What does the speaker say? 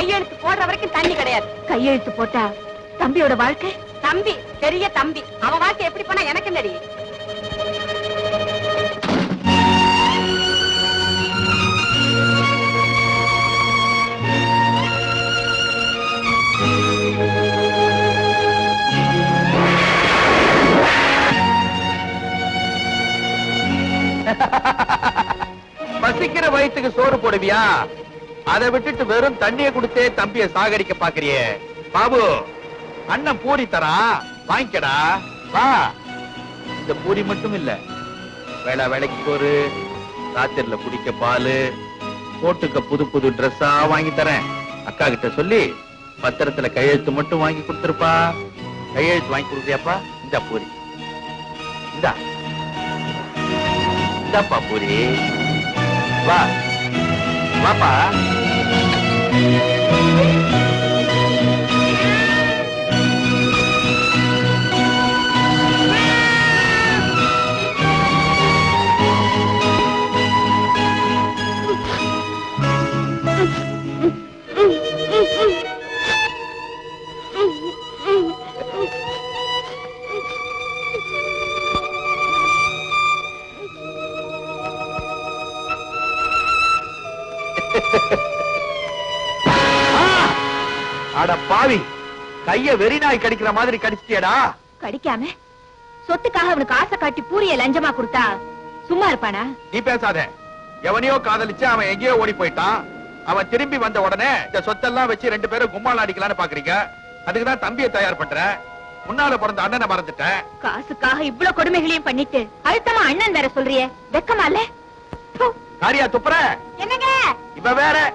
கையெழுத்து போடுற வரைக்கும் தண்ணி கிடையாது. கையெழுத்து போட்டா தம்பியோட வாழ்க்கை? தம்பி பெரிய தம்பி, அவன் வாழ்க்கை எப்படி போனா எனக்கு என்னடி? பசிக்கிற வயிற்றுக்கு சோறு போடுவியா? அதை விட்டுட்டு வெறும் தண்ணியை கொடுத்தே தம்பிய சாகடிக்க பாக்குறியே. பாபு, அண்ணன் பூரி தரா, வாங்கிக்கடா. வா. இந்த பூரி மட்டும் இல்ல, வேளா வேலைக்கு சோறு, ராத்திரில குடிக்க பாலு, போட்டுக்க புது புது ட்ரெஸ்ஸா வாங்கி தரேன். அக்கா கிட்ட சொல்லி பத்திரத்துல கையெழுத்து மட்டும் வாங்கி கொடுத்துருப்பா. கையெழுத்து வாங்கி கொடுக்குறியாப்பா? இந்த பூரி இந்தா, இந்தாப்பா பூரி. வா வாப்பா. அட பாவி, கைய வெறி நாய் கடிக்கிற மாதிரி கடிச்சிட்டியடா. கடிக்காம சொத்துக்காக அவனுக்கு ஆசை காட்டி பூரிய லஞ்சமா கொடுத்தா சும்மா இருப்பானா? நீ பேசாத. எவனையோ காதலிச்சு அவன் எங்கேயோ ஓடி போயிட்டான். அவன் திரும்பி வந்த உடனே இந்த சொத்தெல்லாம் வச்சு 2 பேரும் கும்மாள் அடிக்கலான்னு பாக்குறீங்க. அதுக்குதான் தம்பியை தயார் பண்றேன். முன்னால பிறந்த அண்ணனை மறந்துட்டேன். காசுக்காக இவ்வளவு கொடுமைகளையும் பண்ணிட்டு அழுத்தமா அண்ணன் வேற சொல்றியே, வெக்கமா இல்ல? காரியா துப்புற? என்னங்க இவ வேற